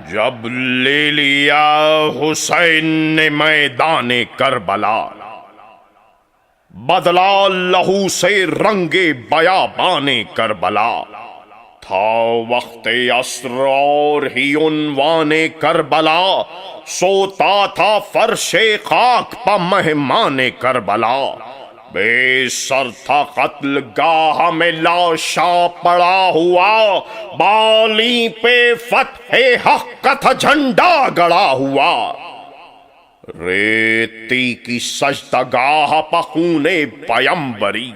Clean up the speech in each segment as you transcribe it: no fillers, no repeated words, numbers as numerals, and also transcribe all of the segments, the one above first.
جب لے لیا حسین نے میدان کربلا، بدلا لہو سے رنگ بیابان کربلا، تھا وقت عصر اور ہی عنوان کربلا، سوتا تھا فرش خاک پا مہمان کربلا، بے سر تھا قتل گاہ میں لاشا پڑا ہوا، بالی پہ فتح حق کا تھا جھنڈا گڑا ہوا، ریتی کی سجدہ گاہ پا خون پیمبری،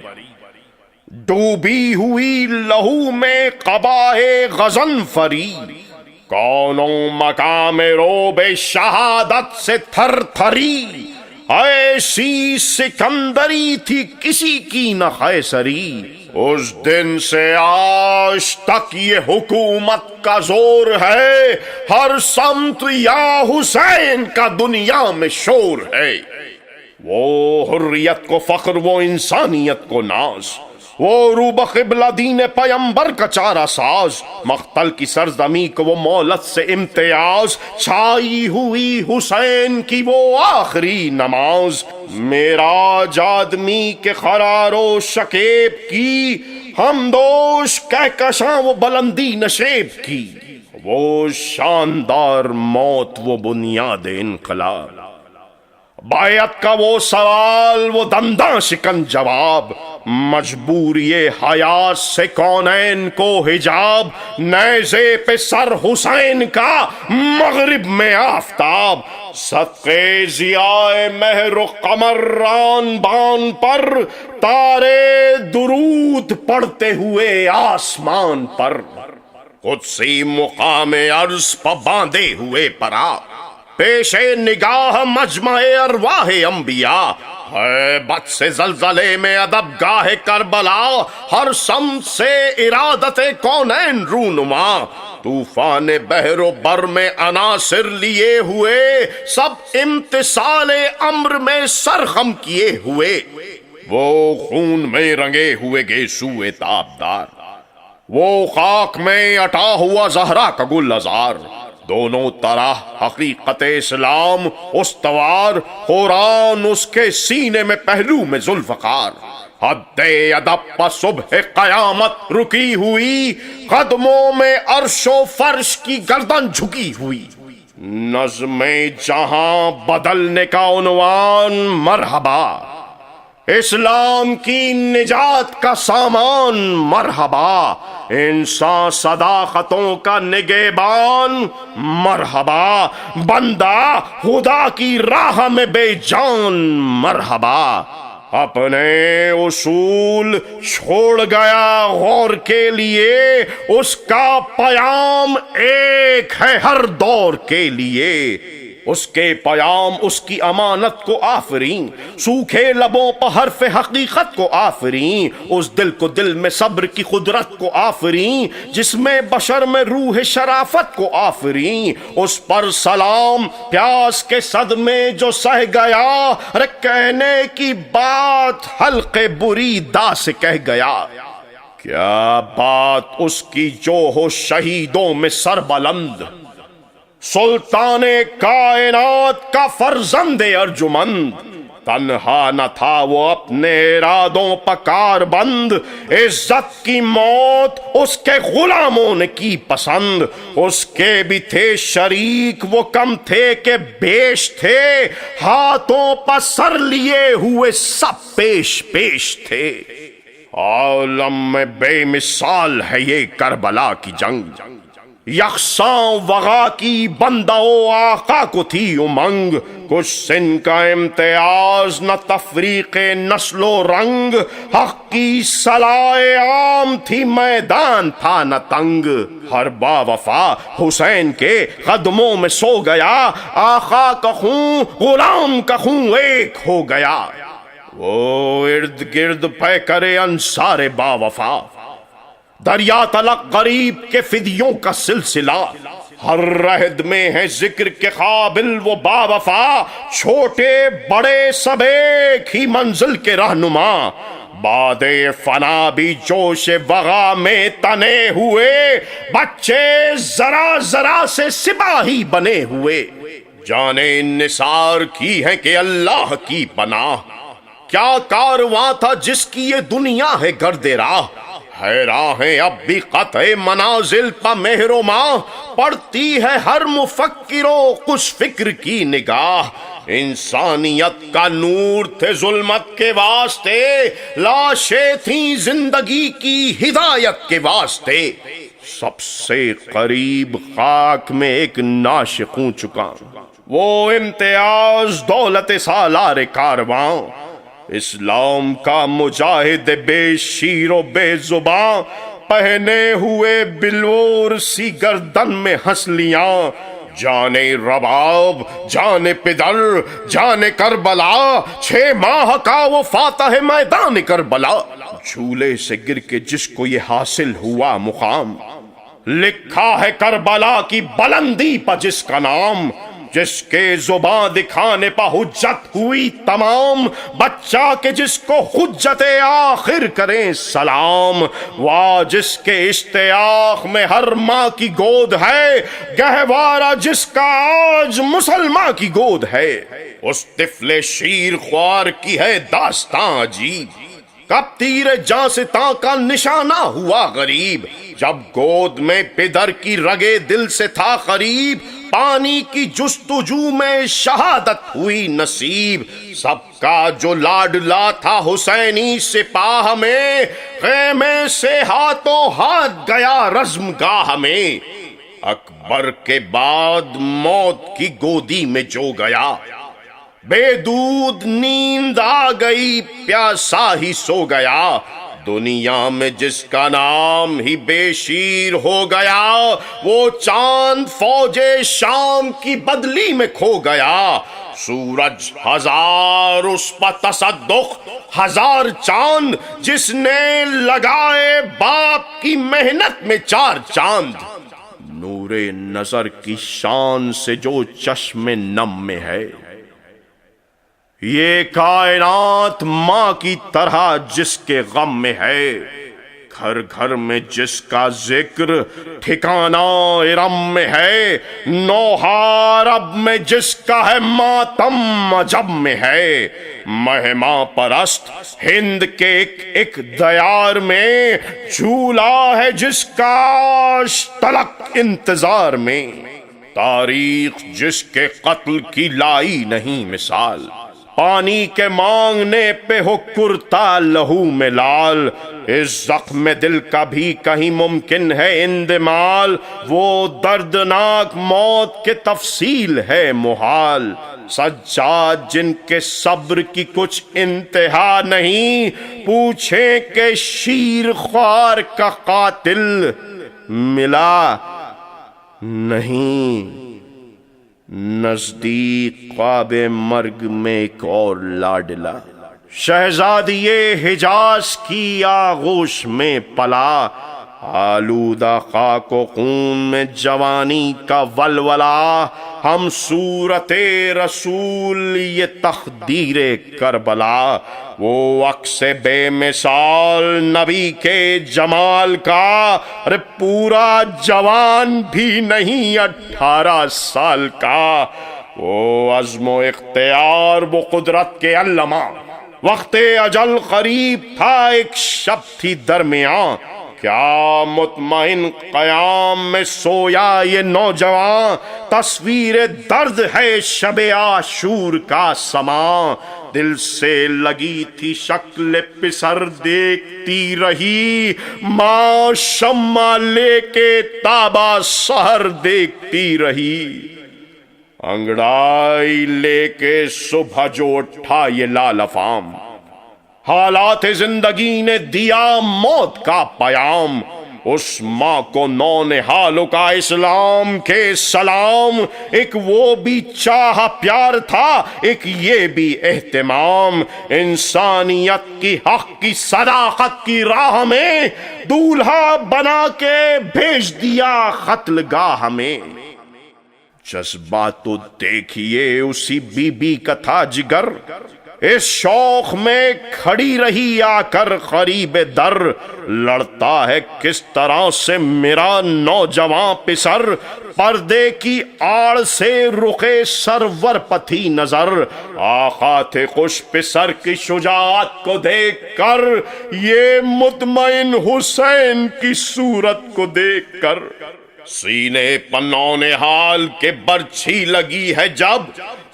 ڈوبی ہوئی لہو میں قباہ غضنفری، کونوں مقام روب شہادت سے تھر تھری، ایسی سکندری تھی کسی کی نہ قیصری، اس دن سے آج تک یہ حکومت کا زور ہے، ہر سمت یا حسین کا دنیا میں شور ہے، وہ حریت کو فخر، وہ انسانیت کو ناز، وہ روبہ قبلہ دین پیمبر کا چارہ ساز، مقتل کی سرزمی کو وہ مولت سے امتیاز، چھائی ہوئی حسین کی وہ آخری نماز، معراج آدمی کے قرار و شکیب کی، ہمدوش کہکشاں وہ بلندی نشیب کی، وہ شاندار موت وہ بنیاد انقلاب، بیعت کا وہ سوال وہ دنداں شکن جواب، مجبوری حیات سے کونین کو حجاب، نیزے پہ سر حسین کا مغرب میں آفتاب، صدقے ضیاء مہر و قمر ران بان پر، تارے درود پڑھتے ہوئے آسمان پر، قدسی مقام عرض پہ باندھے ہوئے پرا، پیش نگاہ مجمع ارواح انبیاء، ہیبت سے زلزلے میں ادب گاہ کربلا، ہر سمت سے ارادت کونین رونما، طوفان بحر و بر میں عناصر لیے ہوئے، سب امتثال امر میں سرخم کیے ہوئے، وہ خون میں رنگے ہوئے گیسوئے تابدار، وہ خاک میں اٹا ہوا زہرا کا گل ازار، دونوں طرح حقیقت اسلام استوار، قرآن اس کے سینے میں پہلو میں ذوالفقار، حد ادب پا صبح قیامت رکی ہوئی، قدموں میں عرش و فرش کی گردن جھکی ہوئی، نظم جہاں بدلنے کا عنوان مرحبا، اسلام کی نجات کا سامان مرحبا، انسان صداقتوں کا نگہبان مرحبا، بندہ خدا کی راہ میں بے جان مرحبا، اپنے اصول چھوڑ گیا غور کے لیے، اس کا پیام ایک ہے ہر دور کے لیے، اس کے پیام اس کی امانت کو آفرین، سوکھے لبوں پر حرف حقیقت کو آفرین، اس دل کو دل میں صبر کی قدرت کو آفرین، جس میں بشر میں روح شرافت کو آفرین، اس پر سلام پیاس کے صدمے جو سہ گیا، رے کہنے کی بات حلقے بری دا سے کہہ گیا، کیا بات اس کی جو ہو شہیدوں میں سر بلند، سلطان کائنات کا فرزند ارجمند، تنہا نہ تھا وہ اپنے ارادوں پہ کار بند، عزت کی موت اس کے غلاموں نے کی پسند، اس کے بھی تھے شریک وہ کم تھے کہ بیش تھے، ہاتھوں پہ سر لیے ہوئے سب پیش پیش تھے، عالم میں بے مثال ہے یہ کربلا کی جنگ، یکساں وغا کی بندہ و آقا کو تھی امنگ، کچھ سن کا امتیاز نہ تفریق نسل و رنگ، حق کی صلاح عام تھی میدان تھا نہ تنگ، ہر با وفا حسین کے قدموں میں سو گیا، آقا کا خون غلام کا خون ایک ہو گیا، وہ ارد گرد پہ کرے انصار با وفا، دریا تلق غریب کے فدیوں کا سلسلہ، ہر رہد میں ہے ذکر کے قابل وہ با وفا، چھوٹے بڑے سب ایک ہی منزل کے رہنما، بادے فنا بھی جوش وغا میں تنے ہوئے، بچے ذرا ذرا سے سپاہی بنے ہوئے، جانے نثار کی ہے کہ اللہ کی پناہ، کیا کارواں تھا جس کی یہ دنیا ہے گرد راہ، ہے راہیں اب بھی قطع منازل پہ مہر و ماہ، پڑتی ہے ہر مفکر و خوش فکر کی نگاہ، انسانیت کا نور تھے ظلمت کے واسطے، لاشیں تھیں زندگی کی ہدایت کے واسطے، سب سے قریب خاک میں ایک ناشکوں چکا، وہ امتیاز دولت سالار کارواں، اسلام کا مجاہد بے شیر و بے زباں، پہنے ہوئے بلور سی گردن میں ہنسلیاں، جانے رباب جانے پدر جانے کربلا، 6 ماہ کا وہ فاتح میدان کربلا، جھولے سے گر کے جس کو یہ حاصل ہوا مقام، لکھا ہے کربلا کی بلندی پہ جس کا نام، جس کے زبان دکھانے پہ حجت ہوئی تمام، بچہ کے جس کو حجت آخر کریں سلام، واہ جس کے اشتیاق میں ہر ماں کی گود ہے، گہوارہ جس کا آج مسلماں کی گود ہے، اس طفل شیر خوار کی ہے داستان عجیب، کب تیر جاں سے تاں کا نشانہ ہوا غریب، جب گود میں پدر کی رگے دل سے تھا قریب، پانی کی جستجو میں شہادت ہوئی نصیب، سب کا جو لاڈلا تھا حسینی سپاہ میں، خیمے سے ہاتھوں ہاتھ گیا رزم گاہ میں، اکبر کے بعد موت کی گودی میں جو گیا، بے دودھ نیند آ گئی پیاسا ہی سو گیا، دنیا میں جس کا نام ہی بے شیر ہو گیا، وہ چاند فوج شام کی بدلی میں کھو گیا، سورج ہزار اس پر تصدق 1000 چاند، جس نے لگائے باپ کی محنت میں 4 چاند، نور نظر کی شان سے جو چشم نم میں ہے، یہ کائنات ماں کی طرح جس کے غم میں ہے، گھر گھر میں جس کا ذکر ٹھکانہ ارم میں ہے، نوحہ عرب میں جس کا ہے ماتم عجب میں ہے، مہماں پرست ہند کے ایک دیار میں، جھولا ہے جس کا آج تلک انتظار میں، تاریخ جس کے قتل کی لائی نہیں مثال، پانی کے مانگنے پہ ہو کرتا لہو میں لال، اس زخم دل کا بھی کہیں ممکن ہے اندمال، وہ دردناک موت کے تفصیل ہے محال، سجاد جن کے صبر کی کچھ انتہا نہیں، پوچھیں کہ شیر خوار کا قاتل ملا نہیں، نزدیک خواب مرگ میں ایک اور لاڈلا، شہزادی حجاز کی آغوش میں پلا، آلودہ خاک و خون میں جوانی کا ولولہ، ہم صورت رسول یہ تقدیر کربلا، وہ عکس بے مثال نبی کے جمال کا، ارے پورا جوان بھی نہیں 18 سال کا، وہ عزم و اختیار وہ قدرت کے علماء، وقت اجل قریب تھا ایک شب تھی درمیان، کیا مطمئن قیام میں سویا یہ نوجوان، تصویر درد ہے شب عاشور کا سماں، دل سے لگی تھی شکل پسر دیکھتی رہی، ماں شمع لے کے تابا سحر دیکھتی رہی، انگڑائی لے کے صبح جو اٹھا یہ لال افام، حالات زندگی نے دیا موت کا پیام، اس ماں کو نونہالوں کا اسلام کے سلام، ایک وہ بھی چاہ پیار تھا ایک یہ بھی اہتمام، انسانیت کی حق کی صداقت کی راہ میں، دولہا بنا کے بھیج دیا قتل گاہ میں، جذبہ تو دیکھیے اسی بی بی کا تھا جگر، اس شوق میں کھڑی رہی آ کر قریب در، لڑتا ہے کس طرح سے میرا نوجوان پسر، پردے کی آڑ سے رخ سرور پتھی نظر، آقا تھے خوش پسر کی شجاعت کو دیکھ کر، یہ مطمئن حسین کی صورت کو دیکھ کر، سینے پنون حال کے برچھی لگی ہے جب،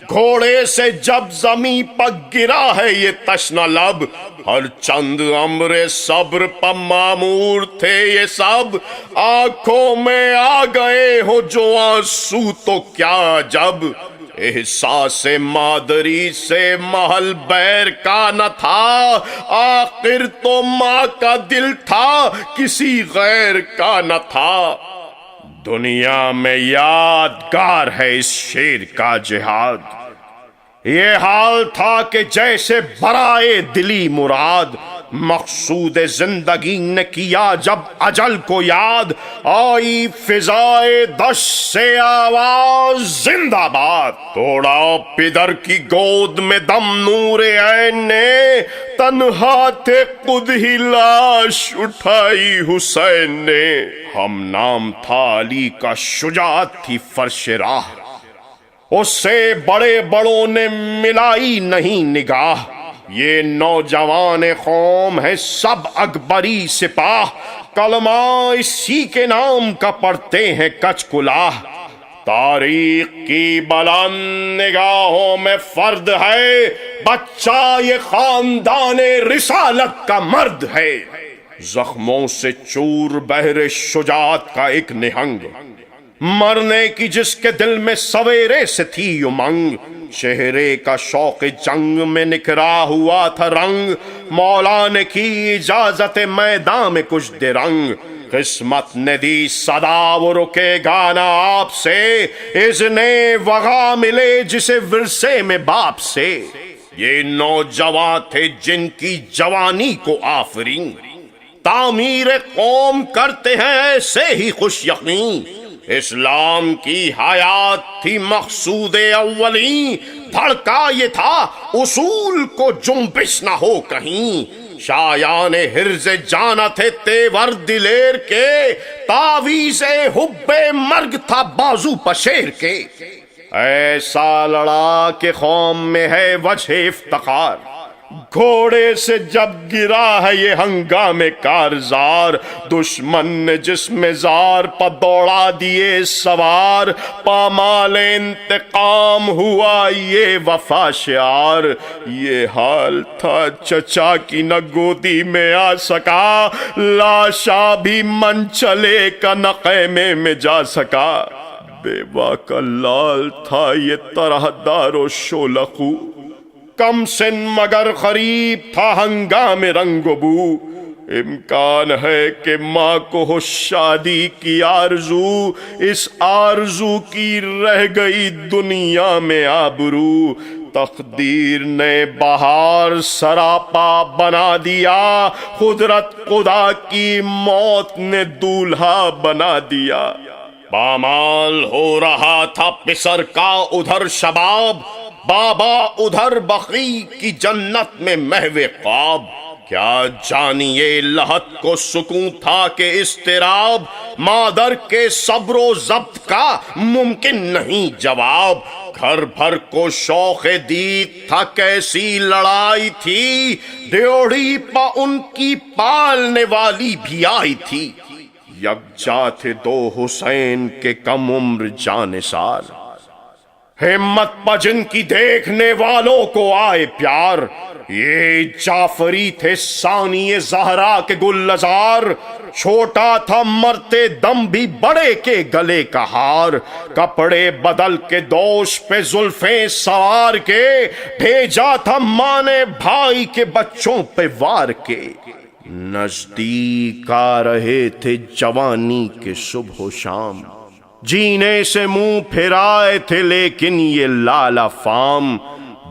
گھوڑے سے جب زمین پر گرا ہے یہ تشنہ لب، ہر چند امر صبر پر معمور تھے یہ سب، آنکھوں میں آ گئے ہو جو آنسو تو کیا جب، احساس مادری سے محل بیر کا نہ تھا، آخر تو ماں کا دل تھا کسی غیر کا نہ تھا، دنیا میں یادگار ہے اس شیر کا جہاد، یہ حال تھا کہ جیسے برائے دلی مراد، مقصود زندگی نے کیا جب اجل کو یاد، آئی فضائے دشت سے آواز زندہ باد، توڑا پدر کی گود میں دم نور عین نے، تنہا تھے خود ہی لاش اٹھائی حسین نے، ہم نام تھا علی کا شجاعت تھی فرش راہ، اس سے بڑے بڑوں نے ملائی نہیں نگاہ، یہ نوجوان قوم ہے سب اکبری سپاہ، کلمہ اسی کے نام کا پڑھتے ہیں کچ کلاہ، تاریخ کی بلند نگاہوں میں فرد ہے بچہ یہ خاندان رسالت کا مرد ہے، زخموں سے چور بہر شجاعت کا ایک نہنگ، مرنے کی جس کے دل میں سویرے سے تھی امنگ، چہرے کا شوق جنگ میں نکھرا ہوا تھا رنگ، مولا نے کی اجازت میدان میں کچھ درنگ، قسمت نے دی صدا وہ رکے گانا آپ سے، اذن وغا ملے جسے ورثے میں باپ سے، یہ نوجوان تھے جن کی جوانی کو آفرین، تعمیر قوم کرتے ہیں ایسے ہی خوش یقین، اسلام کی حیات تھی مقصود اولین، دھڑکا یہ تھا اصول کو جنبش نہ ہو کہیں، شایان حرز جانا تھے تیور دلیر کے، تعویذ حب مرگ تھا بازو پشیر کے، ایسا لڑا کہ قوم میں ہے وجہ افتخار، گھوڑے سے جب گرا ہے یہ ہنگام کارزار، دشمن نے جس میں زار پا دوڑا دیے سوار، پامال انتقام ہوا یہ وفا شعار، یہ حال تھا چچا کی نہ گودی میں آ سکا، لاشا بھی من چلے کا نہ خیمے میں جا سکا، بیوہ کا لال تھا یہ طرح دار و شولخو، کم سن مگر قریب تھا ہنگام رنگ و بو، امکان ہے کہ ماں کو ہو شادی کی آرزو، اس آرزو کی رہ گئی دنیا میں آبرو، تقدیر نے بہار سراپا بنا دیا، قدرت خدا کی موت نے دولہا بنا دیا، پامال ہو رہا تھا پسر کا ادھر شباب، بابا ادھر بقی کی جنت میں محو خواب، کیا جانیے لحد کو سکون تھا کہ اضطراب، مادر کے صبر و ضبط کا ممکن نہیں جواب، گھر بھر کو شوق دید تھا کیسی لڑائی تھی، ڈیوڑی پا ان کی پالنے والی بھی آئی تھی، یکجا تھے دو حسین کے کم عمر جانثار، ہمت پا جن کی دیکھنے والوں کو آئے پیار، یہ جعفری تھے ثانی زہرا کے گل عذار، چھوٹا تھا مرتے دم بھی بڑے کے گلے کا ہار، کپڑے بدل کے دوش پہ زلفیں سوار کے، بھیجا تھا ماں نے بھائی کے بچوں پہ وار کے، نزدیک آ رہے تھے جوانی کے صبح و شام، جینے سے منہ پھرائے تھے لیکن یہ لالا فام،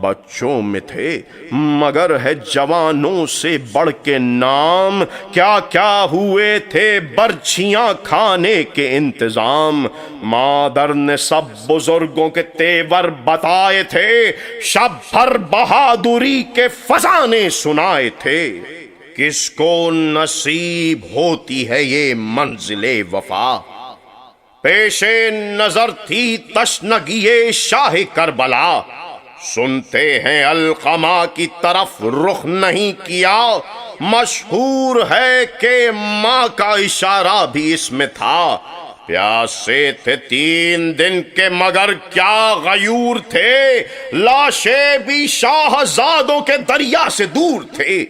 بچوں میں تھے مگر ہے جوانوں سے بڑھ کے نام، کیا کیا ہوئے تھے برچھیاں کھانے کے انتظام۔ مادر نے سب بزرگوں کے تیور بتائے تھے، شب بھر بہادری کے فسانے سنائے تھے۔ کس کو نصیب ہوتی ہے یہ منزل وفا، پیش نظر تھی تشنگی شاہ کربلا۔ سنتے ہیں علقمہ کی طرف رخ نہیں کیا، مشہور ہے کہ ماں کا اشارہ بھی اس میں تھا۔ پیاسے تھے 3 دن کے مگر کیا غیور تھے، لاشیں بھی شاہزادوں کے دریا سے دور تھے۔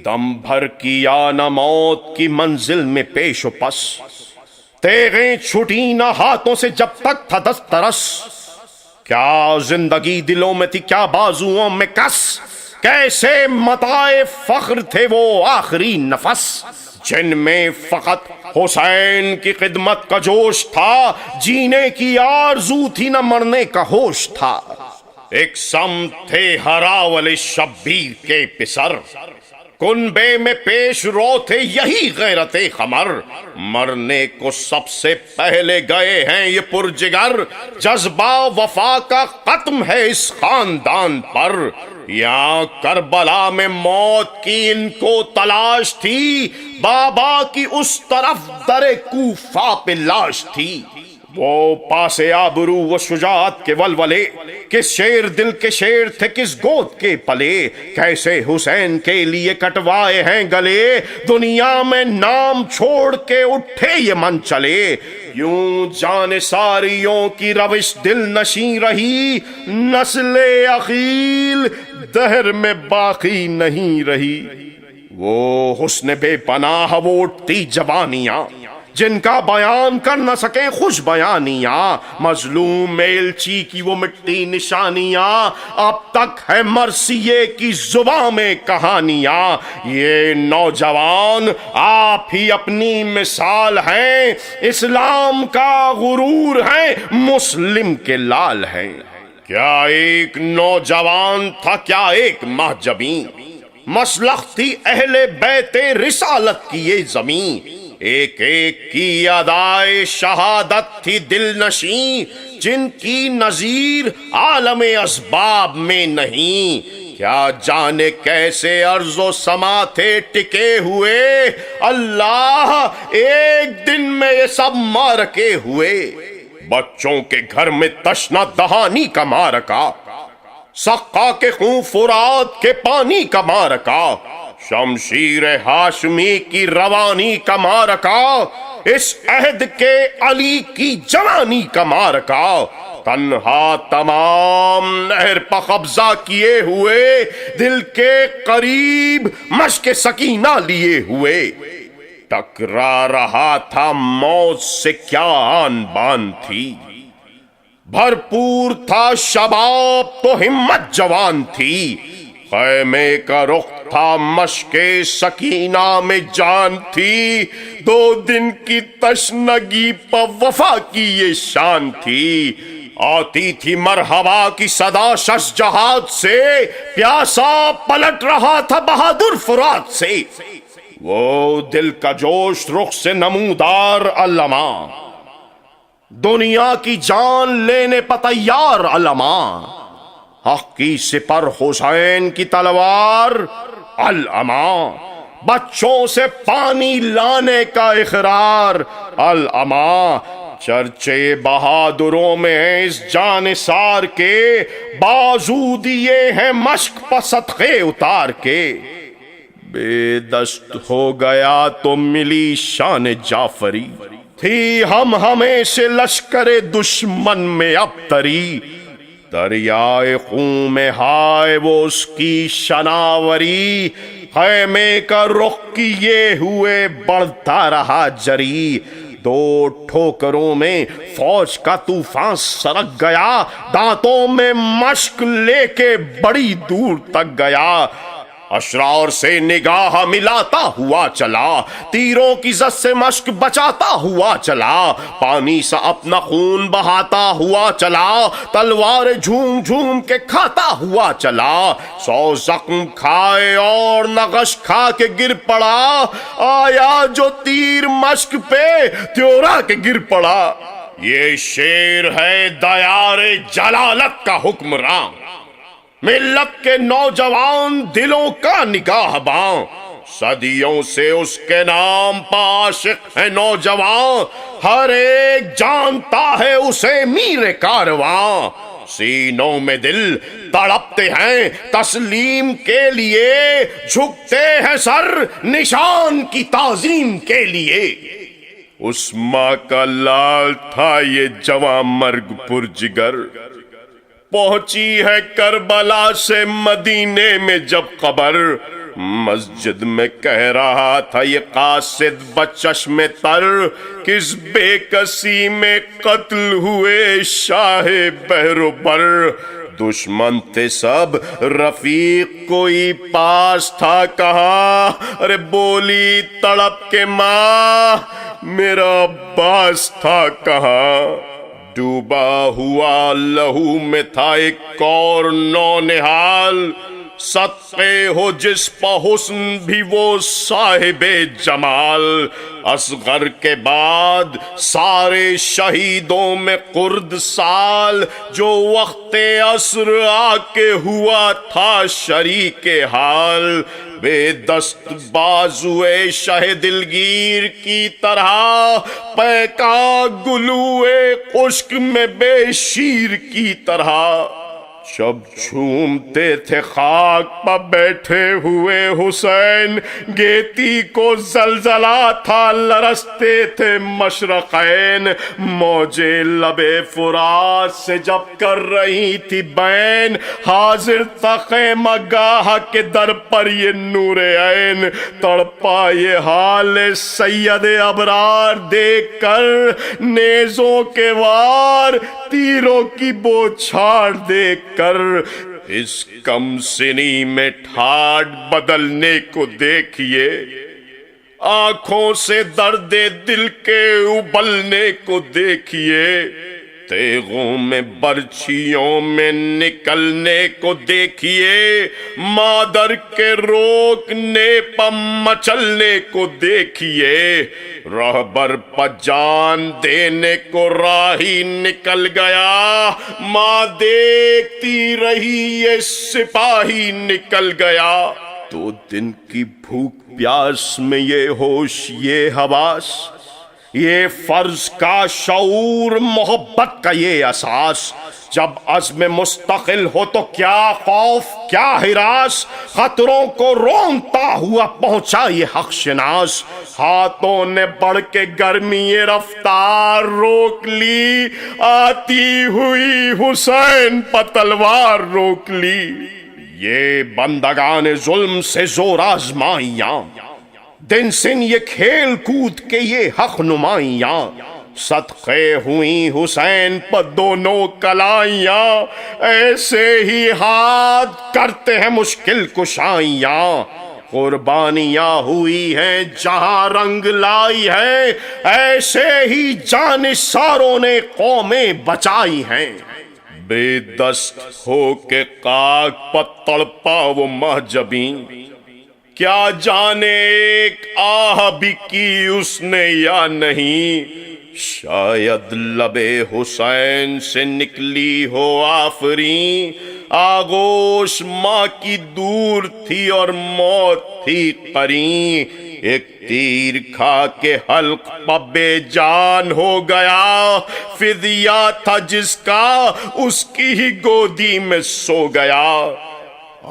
دم بھر کیا نہ موت کی منزل میں پیش و پس، تیغیں چھٹی نہ ہاتھوں سے جب تک تھا دسترس۔ کیا زندگی دلوں میں تھی کیا بازوؤں میں کس، کیسے متاع فخر تھے وہ آخری نفس، جن میں فقط حسین کی خدمت کا جوش تھا، جینے کی آرزو تھی نہ مرنے کا ہوش تھا۔ ایک سمت تھے ہراول شبیر کے پسر، کنبے میں پیش رو تھے یہی غیرت خمر۔ مرنے کو سب سے پہلے گئے ہیں یہ پرجگر، جذبہ وفا کا ختم ہے اس خاندان پر۔ یہاں کربلا میں موت کی ان کو تلاش تھی، بابا کی اس طرف در کوفہ پہ لاش تھی۔ وہ پاس آبرو و شجاعت کے ولولے، کس شیر دل کے شیر تھے کس گود کے پلے، کیسے حسین کے لیے کٹوائے ہیں گلے، دنیا میں نام چھوڑ کے اٹھے یہ من چلے۔ یوں جان ساریوں کی روش دل نشیں رہی، نسل عقیل دہر میں باقی نہیں رہی۔ وہ حسن بے پناہ وہ اٹھتی جوانیاں، جن کا بیان کر نہ سکیں خوش بیانیاں، مظلوم میلچی کی وہ مٹی نشانیاں، اب تک ہے مرثیے کی زباں میں کہانیاں۔ یہ نوجوان آپ ہی اپنی مثال ہیں، اسلام کا غرور ہیں، مسلم کے لال ہیں۔ کیا ایک نوجوان تھا کیا ایک مہجبیں، مسلخ تھی اہل بیت رسالت کی یہ زمین، ایک ایک کی ادائے شہادت تھی دل نشیں، جن کی نظیر عالم اسباب میں نہیں۔ کیا جانے کیسے ارض و سما تھے ٹکے ہوئے، اللہ ایک دن میں یہ سب مارکے ہوئے۔ بچوں کے گھر میں تشنہ دہانی کا مارکا، سقا کے خون فرات کے پانی کا مارکا، شمشیر ہاشمی کی روانی کا مارکا، اس عہد کے علی کی جوانی کا مارکا، تنہا تمام نہر پہ قبضہ کیے ہوئے، دل کے قریب مشق سکینہ لیے ہوئے، ٹکرا رہا تھا موت سے کیا آن بان تھی، بھرپور تھا شباب تو ہمت جوان تھی، خیمے کا رخ تھا مشق سکینہ میں جان تھی، 2 دن کی تشنگی پہ وفا کی یہ شان تھی، آتی تھی مرحبا کی صدا شش جہاد سے، پیاسا پلٹ رہا تھا بہادر فرات سے، وہ دل کا جوش رخ سے نمودار علما، دنیا کی جان لینے پہ تیار علما، حق کی سپر حسین کی تلوار علما، بچوں سے پانی لانے کا اقرار علما، چرچے بہادروں میں ہیں اس جانثار کے، بازو دیے ہیں مشق پہ صدقے اتار کے، بے دست ہو گیا تو ملی شان جعفری، تھی ہمیں سے لشکر دشمن میں اب تری، دریائے خون میں ہائے وہ اس کی شناوری، خیمے کا رخ کیے ہوئے بڑھتا رہا جری، 2 ٹھوکروں میں فوج کا طوفان سرک گیا، دانتوں میں مشق لے کے بڑی دور تک گیا، اشرار سے نگاہ ملاتا ہوا چلا، تیروں کی زد سے مشک بچاتا ہوا چلا، پانی سا اپنا خون بہاتا ہوا چلا، تلوار جھوم جھوم کے کھاتا ہوا چلا، 100 زخم کھائے اور نغش کھا کے گر پڑا، آیا جو تیر مشک پہ تیورا کے گر پڑا۔ یہ شیر ہے دیار جلالت کا حکمراں، ملت کے نوجوان دلوں کا نگہباں، صدیوں سے اس کے نام پہ عاشق ہے نوجوان، ہر ایک جانتا ہے اسے میر کارواں، سینوں میں دل تڑپتے ہیں تسلیم کے لیے، جھکتے ہیں سر نشان کی تعظیم کے لیے۔ اس ماں کا لال تھا یہ جواں مرگ پرجگر، پہنچی ہے کربلا سے مدینے میں جب خبر، مسجد میں کہہ رہا تھا یہ قاصد بچشم تر، کس بے کسی میں قتل ہوئے شاہ بحر و بر، دشمن تھے سب رفیق کوئی پاس تھا کہاں، ارے بولی تڑپ کے ماں میرا عباس تھا کہاں، ڈوبا ہوا لہو میں تھا ایک اور نونہال، صدقے ہو جس پہ حسن بھی وہ صاحب جمال، اصغر کے بعد سارے شہیدوں میں قرد سال، جو وقت عصر آ کے ہوا تھا شریک حال، بے دست بازوئے شہ دلگیر کی طرح، پیکا گلوئے خشک میں بے شیر کی طرح، جب جھومتے تھے خاک پہ بیٹھے ہوئے حسین، گیتی کو زلزلہ تھا لرزتے تھے مشرقین، موجے لبے فرات سے جب کر رہی تھی بین، حاضر تھا خیمہ گاہ کے در پر یہ نور عین، تڑپا یہ حال سید ابرار دیکھ کر، نیزوں کے وار تیروں کی بوچھاڑ دیکھ کر، اس کم سنی میں ٹھاٹ بدلنے کو دیکھیے، آنکھوں سے درد دل کے ابلنے کو دیکھیے، تیغوں میں برچھیوں میں نکلنے کو دیکھیے، مادر کے روکنے پہ مچلنے کو دیکھیے، رہبر پہ جان دینے کو راہی نکل گیا، ماں دیکھتی رہی یہ سپاہی نکل گیا، 2 دن کی بھوک پیاس میں یہ ہوش یہ حواس، یہ فرض کا شعور محبت کا یہ احساس، جب عزم مستقل ہو تو کیا خوف کیا ہراس، خطروں کو رونتا ہوا پہنچا یہ حق شناس، ہاتھوں نے بڑھ کے گرمی رفتار روک لی، آتی ہوئی حسین پہ تلوار روک لی، یہ بندگان ظلم سے زور آزمائیاں، دن سن یہ کھیل کود کے یہ حق نمائیاں، صدقے ہوئی حسین پر دونوں کلائیاں، ایسے ہی ہاتھ کرتے ہیں مشکل کشائیاں، قربانیاں ہوئی ہیں جہاں رنگ لائی ہے، ایسے ہی جانثاروں نے قومیں بچائی ہیں، بے دست ہو کے خاک پر تڑپا وہ مہجبیں، کیا جانے ایک آہ بھی کی اس نے یا نہیں، شاید لبے حسین سے نکلی ہو آفریں، آغوش ماں کی دور تھی اور موت تھی قرین، ایک تیر کھا کے حلق پہ بے جان ہو گیا، فدیہ تھا جس کا اس کی ہی گودی میں سو گیا،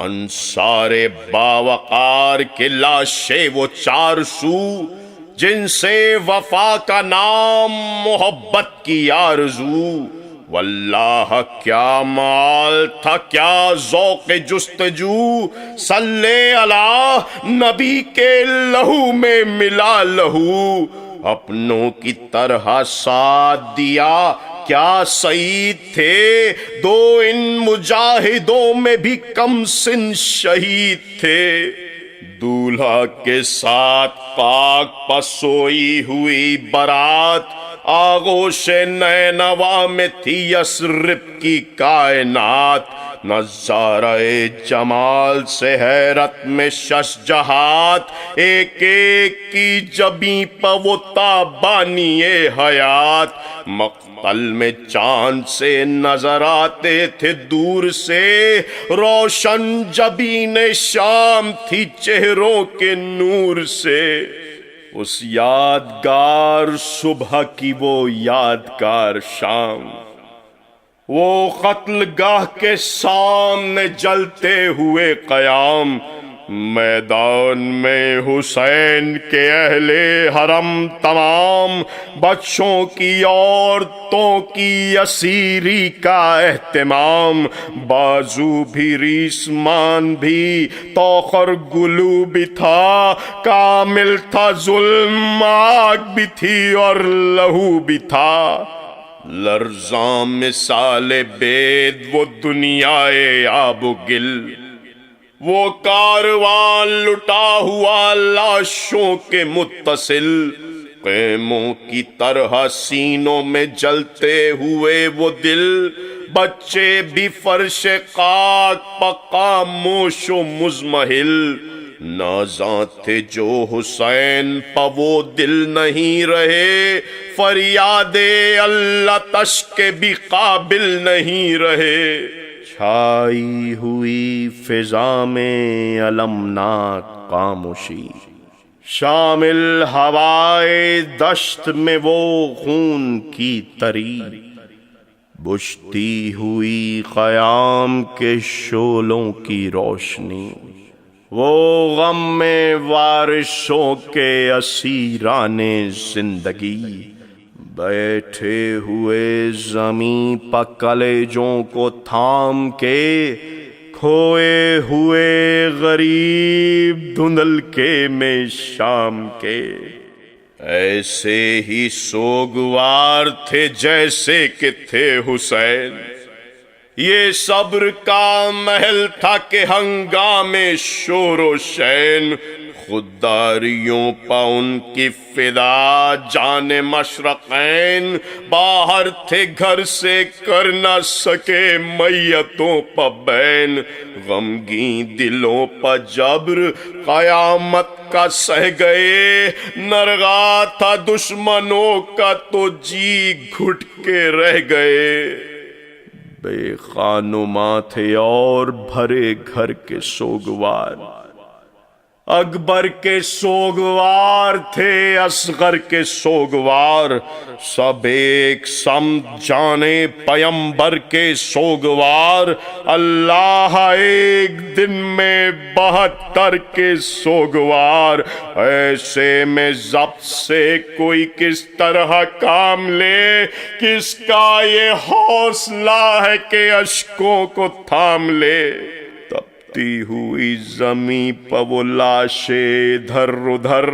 انصار باوقار کے لاشے وہ 400 جن سے وفا کا نام محبت کی آرزو، واللہ کیا مال تھا کیا ذوق جستجو، صلی علی نبی کے لہو میں ملا لہو، اپنوں کی طرح ساتھ دیا کیا سعید تھے، دو ان مجاہدوں میں بھی کم سن شہید تھے۔ دولہا کے ساتھ پاک پسوئی ہوئی برات، آغوش نینوا میں تھی یثرب کی کائنات۔ نظارہ جمال سے حیرت میں شش جہات، ایک ایک کی جبیں پہ وہ تابانی حیات۔ مقتل میں چاند سے نظر آتے تھے دور سے، روشن جبین شام تھی چہروں کے نور سے۔ اس یادگار صبح کی وہ یادگار شام، وہ قتل گاہ کے سامنے جلتے ہوئے قیام۔ میدان میں حسین کے اہل حرم تمام، بچوں کی عورتوں کی اسیری کا اہتمام۔ بازو بھی ریسمان بھی توخر گلو بھی تھا، کامل تھا ظلم آگ بھی تھی اور لہو بھی تھا۔ لرزاں مثال بید وہ دنیائے آب و گل، وہ کاروان لٹا ہوا لاشوں کے متصل۔ خیموں کی طرح سینوں میں جلتے ہوئے وہ دل، بچے بھی فرش خاک پہ خاموش و مضمحل۔ نازاں تھے جو حسین پہ وہ دل نہیں رہے، فریاد اللہ تش کے بھی قابل نہیں رہے۔ چھائی ہوئی فضا میں المناک خاموشی، شامل ہوائے دشت میں وہ خون کی تری، بجھتی ہوئی قیام کے شعلوں کی روشنی، وہ غم میں وارثوں کے اسیران زندگی۔ بیٹھے ہوئے زمیں پہ کلیجوں کو تھام کے، کھوئے ہوئے غریب دھندل کے میں شام کے۔ ایسے ہی سوگوار تھے جیسے کہ تھے حسین، یہ صبر کا محل تھا کہ ہنگامے شور و شین۔ خودداریوں پہ ان کی فدا جان مشرقین، باہر تھے گھر سے کر نہ سکے میتوں پہ بین۔ غمگین دلوں پہ جبر قیامت کا سہ گئے، نرغا تھا دشمنوں کا تو جی گھٹ کے رہ گئے۔ بے خانماں تھے اور بھرے گھر کے سوگوار، اکبر کے سوگوار تھے اصغر کے سوگوار، سب ایک سمت جانے پیمبر کے سوگوار۔ اللہ ایک دن میں 72 کے سوگوار، ایسے میں ضبط سے کوئی کس طرح کام لے، کس کا یہ حوصلہ ہے کہ اشکوں کو تھام لے۔ تپتی ہوئی زمیں پہ وہ لاشیں ادھر ادھر،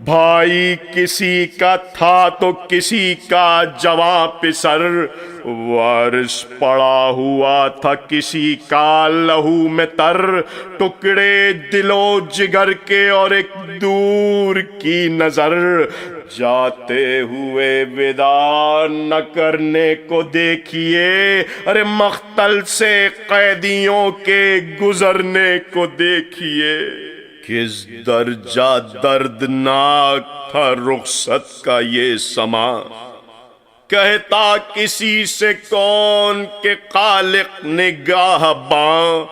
بھائی کسی کا تھا تو کسی کا جواں پسر، وارث پڑا ہوا تھا کسی کا لہو میں تر، ٹکڑے دل و جگر کے اور ایک دور کی نظر۔ جاتے ہوئے وداع نہ کرنے کو دیکھیے، ارے مقتل سے قیدیوں کے گزرنے کو دیکھیے۔ کس درجہ دردناک تھا رخصت کا یہ سما، کہتا کسی سے کون کہ خالق نگاہ باں،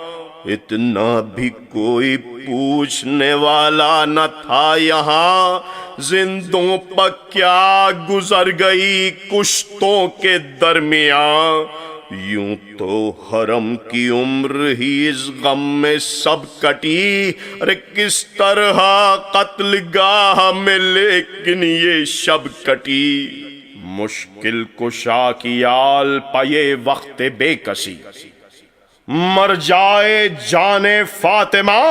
اتنا بھی کوئی پوچھنے والا نہ تھا یہاں۔ زندوں پہ کیا گزر گئی کشتوں کے درمیان، یوں تو حرم کی عمر ہی اس غم میں سب کٹی، ارے کس طرح قتل گاہ میں لیکن یہ شب کٹی۔ مشکل کشا کی آل پہ یہ وقت بے کسی، مر جائے جانے فاطمہ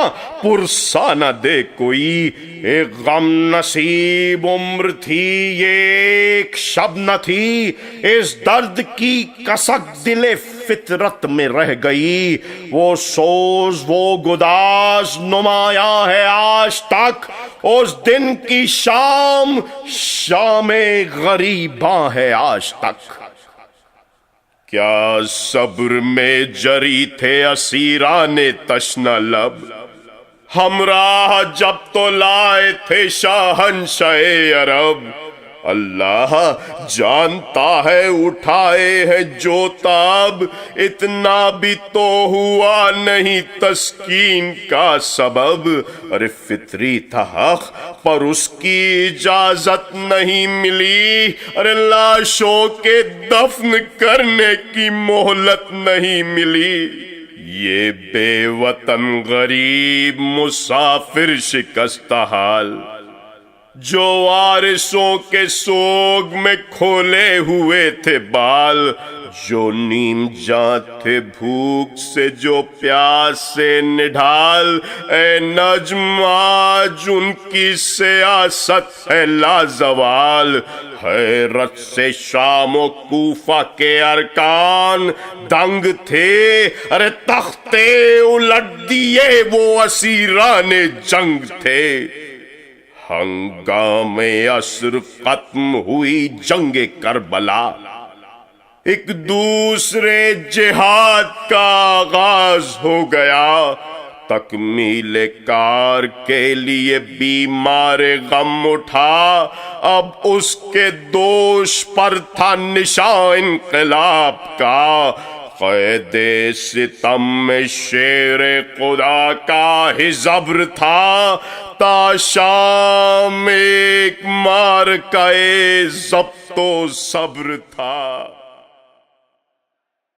پرسا نہ دے کوئی، ایک غم نصیب عمر تھی یہ ایک شب نہ تھی، اس درد کی کسک دل فطرت میں رہ گئی، وہ سوز وہ گداز نمایاں ہے آج تک، اس دن کی شام شام غریباں ہے آج تک۔ کیا صبر میں جری تھے اسیران تشنہ لب، ہمراہ جب تو لائے تھے شاہنشاہ عرب، اللہ جانتا ہے اٹھائے ہے جو تاب، اتنا بھی تو ہوا نہیں تسکین کا سبب، ارے فطری تھا حق پر اس کی اجازت نہیں ملی، ارے لاشوں کے دفن کرنے کی مہلت نہیں ملی، یہ بے وطن غریب مسافر شکستہ حال، جو وارثوں کے سوگ میں کھولے ہوئے تھے بال، جو نیم جاں تھے بھوک سے جو پیاس سے نڈھال، اے نجم آج ان کی سیاست ہے لازوال، حیرت سے شام و کوفہ کے ارکان دنگ تھے، ارے تختے الٹ دیے وہ اسیران جنگ تھے، ہنگام عصر ختم ہوئی جنگ کربلا، ایک دوسرے جہاد کا آغاز ہو گیا، تکمیل کار کے لیے بیمار غم اٹھا، اب اس کے دوش پر تھا نشان انقلاب کا، قید ستم میں شیر خدا کا ہی زبر تھا، تا شام ایک مارکہ ضبط و صبر تھا۔